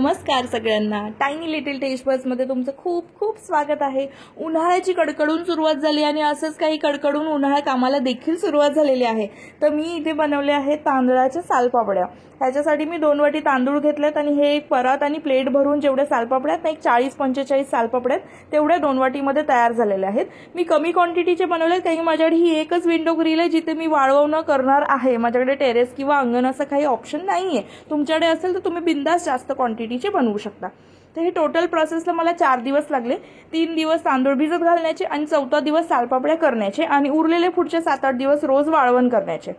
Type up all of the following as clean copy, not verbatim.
नमस्कार सगळ्यांना. Tiny little taste बड्समध्ये तुमचं खूप खूप स्वागत आहे. उन्हाळ्याची कडकडून सुरुवात झाली आणि असंच काही कडकडून उन्हाळ्या कामाला देखील सुरुवात झालेली आहे. तर मी इथे बनवले आहेत तांदळाच्या सालपापड्या. ह्याच्यासाठी मी 2 वाटी तांदूळ घेतलेत आणि हे एक परात आणि प्लेट भरून जेवढ्या सालपापड्या आहेत, एक 40-45 सालपापड्या तेवढ्या 2 वाटीमध्ये तयार झालेल्या आहेत. मी कमी क्वांटिटीचे बनवले कारण माझ्याकडे ही एकच विंडो ग्रिल आहे जिथे मी वाळवणं करणार आहे. माझ्याकडे टेरेस किंवा अंगण असं काही ऑप्शन नाहीये. तुमच्याकडे असेल तर तुम्ही बिंदास जास्त क्वांटिटीचे बनवू शकता. तर हे टोटल प्रोसेसला मला 4 दिवस लागले. 3 दिवस तांदूळ भिजत घालण्याचे आणि 4था दिवस सालपापड्या करण्याचे आणि उरलेले पुढचे 7-8 दिवस रोज वाळवण करण्याचे.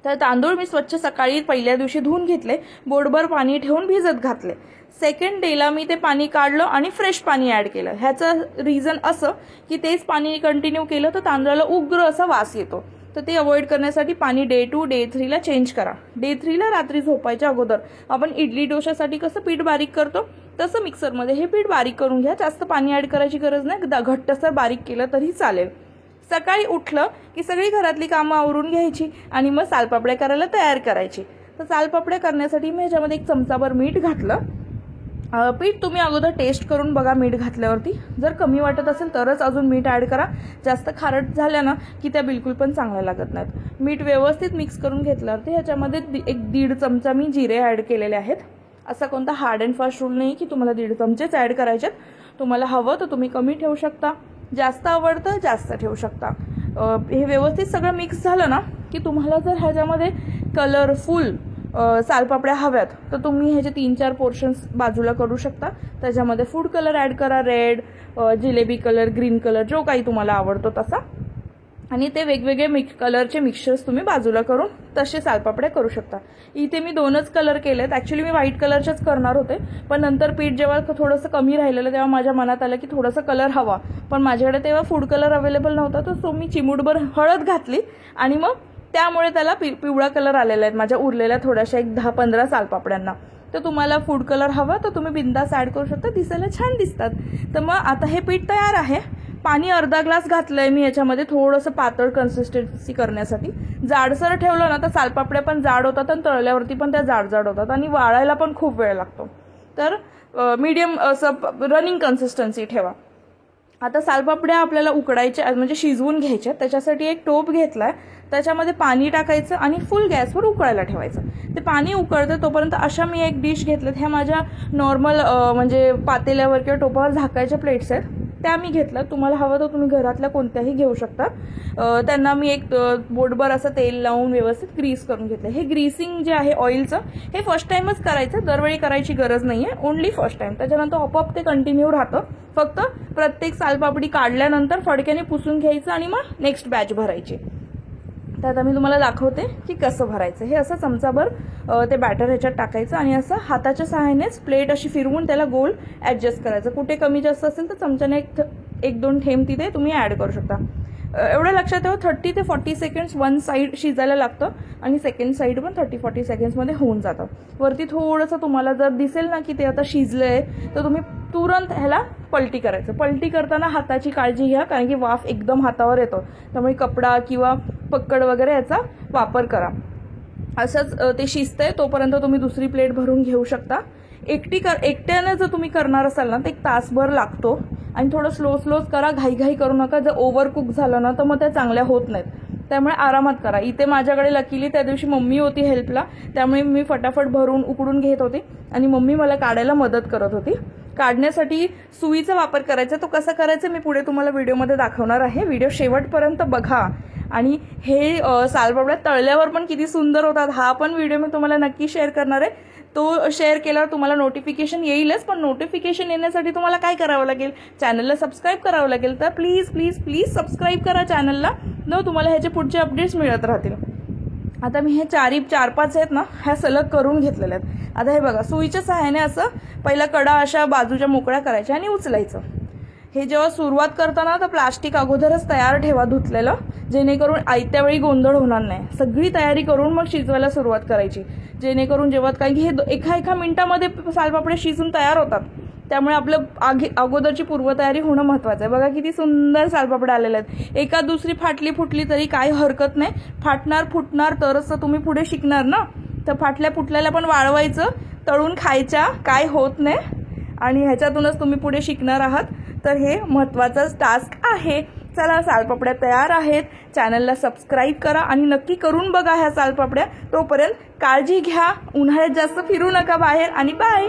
तर तांदूळ मी स्वच्छ सकाळी पहिल्या दिवशी धुवून घेतले, बोटभर पाणी ठेवून भिजत घातले. सेकंड डेला मी ते पाणी काढलं आणि फ्रेश पाणी ऍड केलं. ह्याचं रिझन असं की तेच पाणी कंटिन्यू केलं तर तांदळाला उग्र असा वास येतो. तर ते अवॉइड करण्यासाठी पाणी डे 2 डे 3 ला चेंज करा. डे 3 ला रात्री झोपायच्या अगोदर आपण इडली डोशासाठी कसं पीठ बारीक करतो तसं मिक्सरमध्ये हे पीठ बारीक करून घ्या. जास्त पाणी ऍड करायची गरज नाही, घट्टसर बारीक केलं तरी चालेल. सकाळी उठलं की सगळी घरातली कामं आवरून घ्यायची आणि मग सालपापड्या करायला तयार करायची. तर सालपापड्या करण्यासाठी मी ह्याच्यामध्ये 1 चमचाभर मीठ घातलं. पीठ तुम्ही अगोदर टेस्ट करून बघा मीठ घातल्यावरती. जर कमी वाटत असेल तरच अजून मीठ ऍड करा. जास्त खारट झाल्या ना की त्या बिलकुल पण चांगल्या लागत नाहीत. मीठ व्यवस्थित मिक्स करून घेतल्यावरती ह्याच्यामध्ये 1-1.5 चमचा मी जिरे ऍड केलेले आहेत. असा कोणता हार्ड अँड फास्ट रूल नाही की तुम्हाला 1.5 चमचेच ऍड करायचे. तुम्हाला हवं तर तुम्ही कमी ठेवू शकता, जास्त आवडतं जास्त ठेवू शकता. हे व्यवस्थित सगळं मिक्स झालं ना की तुम्हाला जर ह्याच्यामध्ये कलरफुल सालपापड्या हव्यात तर तुम्ही ह्याचे 3-4 पोर्शन्स बाजूला करू शकता. त्याच्यामध्ये फूड कलर ऍड करा, red, jalebi colour, green colour, जो काही तुम्हाला आवडतो तसा. आणि ते वेगवेगळे कलरचे मिक्सचर्स तुम्ही बाजूला करून तसे सालपापड्या करू शकता. इथे मी 2च कलर केलेत. ऍक्च्युली मी व्हाईट कलरचेच करणार होते, पण नंतर पीठ जेव्हा थोडंसं कमी राहिलेलं तेव्हा माझ्या मनात आलं की थोडासा कलर हवा, पण माझ्याकडे तेव्हा फूड कलर अवेलेबल नव्हता. तर सो मी चिमूटभर हळद घातली आणि मग त्यामुळे त्याला पिवळा कलर आलेला आहे माझ्या उरलेल्या थोड्याशा 10-15 सालपापड्यांना. तर तुम्हाला फूड कलर हवा तर तुम्ही बिंदास ऍड करू शकता, दिसायला छान दिसतात. तर मग आता हे पीठ तयार आहे. पाणी अर्धा ग्लास घातलंय मी याच्यामध्ये, थोडंसं पातळ कन्सिस्टन्सी करण्यासाठी. जाडसर ठेवलं ना तर सालपापड्या पण जाड होतात आणि तळल्यावरती पण त्या जाड होतात आणि वाळायला पण खूप वेळ लागतो. तर मीडियम असं रनिंग कन्सिस्टन्सी ठेवा. आता सालपापड्या आपल्याला उकडायच्या म्हणजे शिजवून घ्यायच्या. त्याच्यासाठी एक टोप घेतलाय, त्याच्यामध्ये पाणी टाकायचं आणि फुल गॅसवर उकळायला ठेवायचं. ते पाणी उकळतं तोपर्यंत अशा मी एक डिश घेतल्यात. ह्या माझ्या नॉर्मल म्हणजे पातेल्यावर किंवा टोपावर झाकायच्या प्लेट्स आहेत, त्या मी घेतल्या. तुम्हाला हवं तर तुम्ही घरातल्या कोणत्याही घेऊ शकता. त्यांना मी एक बोटभर असं तेल लावून व्यवस्थित ग्रीस करून घेतलं. हे ग्रीसिंग जे आहे ऑइलचं हे फर्स्ट टाइमच करायचं, दरवेळी करायची गरज नाहीये, ओनली फर्स्ट टाइम. त्याच्यानंतर आपोआप ते कंटिन्यू राहतं. फक्त प्रत्येक सालपापडी काढल्यानंतर फडक्याने पुसून घ्यायचं आणि मग नेक्स्ट बॅच भरायची. तर आता मी तुम्हाला दाखवते की कसं भरायचं. हे असं चमचाभर ते बॅटर ह्याच्यात टाकायचं आणि असं हाताच्या सहाय्यानेच प्लेट अशी फिरवून त्याला गोल ऍडजस्ट करायचं. कुठे कमी जास्त असेल तर चमच्याने 1-2 थेंब तिथे तुम्ही ऍड करू शकता. एवढं लक्षात ठेवा 30 ते 40 सेकंड्स वन साईड शिजायला लागतं आणि सेकंड साईड पण 30-40 सेकंड्समध्ये होऊन जातं. वरती थोडंसं तुम्हाला जर दिसेल ना की ते आता शिजलंय तर तुम्ही तुरंत ह्याला पलटी करायचं. पलटी करताना हाताची काळजी घ्या कारण की वाफ एकदम हातावर येतो, त्यामुळे कपडा किंवा पक्कड वगैरे याचा वापर करा. असंच ते शिजतंय तोपर्यंत तुम्ही दुसरी प्लेट भरून घेऊ शकता. एकट्यानं जर तुम्ही करणार असाल ना तर 1 तासभर लागतो आणि थोडं स्लोच करा, घाई करू नका. जर ओव्हर कुक झालं ना तर मग त्या चांगल्या होत नाहीत, त्यामुळे आरामात करा. इथे माझ्याकडे लकीली त्या दिवशी मम्मी होती हेल्पला, त्यामुळे मी फटाफट भरून उकडून घेत होते आणि मम्मी मला काढायला मदत करत होती. काढण्यासाठी सुईचा वापर करायचा. तो कसा करायचा मी पुढे तुम्हाला व्हिडिओमध्ये दाखवणार आहे. व्हिडिओ शेवटपर्यंत बघा. आणि हे सालपापड्या तळल्यावर पण किती सुंदर होतात, हा पण व्हिडिओ मी तुम्हाला नक्की शेअर करणार आहे. तो शेअर केल्यावर तुम्हाला नोटिफिकेशन येईलच, पण नोटिफिकेशन येण्यासाठी तुम्हाला काय करावं लागेल, चॅनलला सबस्क्राईब करावं लागेल. तर प्लीज सबस्क्राईब करा चॅनलला, न तुम्हाला ह्याचे पुढचे अपडेट्स मिळत राहतील. आता मी हे 4-5 आहेत ना ह्या सलग करून घेतलेल्या आहेत. आता हे बघा सुईच्या सहाय्याने असं पहिला कडा अशा बाजूच्या मोकळ्या करायच्या आणि उचलायचं. हे जेव्हा सुरुवात करताना तर प्लास्टिक अगोदरच तयार ठेवा धुतलेलं, जेणेकरून आयत्या वेळी गोंधळ होणार नाही. सगळी तयारी करून मग शिजवायला सुरुवात करायची, जेणेकरून जेव्हा काही हे एका मिनिटामध्ये सालपापड्या शिजून तयार होतात. त्यामुळे आपलं अगोदरची पूर्वतयारी होणं महत्वाचं आहे. बघा किती सुंदर सालपापड्या आलेल्या आहेत. एका दुसरी फाटली फुटली तरी काही हरकत नाही, फाटणार फुटणार तरच तुम्ही पुढे शिकणार ना. तर फाटल्या फुटल्याला पण वाळवायचं, तळून खायच्या, काय होत नाही. आणि ह्याच्यातूनच तुम्ही पुढे शिकणार आहात. तर हे महत्त्वाचाच टास्क आहे. चला, सालपापड्या तयार आहेत. चॅनलला सबस्क्राईब करा आणि नक्की करून बघा ह्या सालपापड्या. तोपर्यंत काळजी घ्या, उन्हाळ्यात जास्त फिरू नका बाहेर आणि बाय.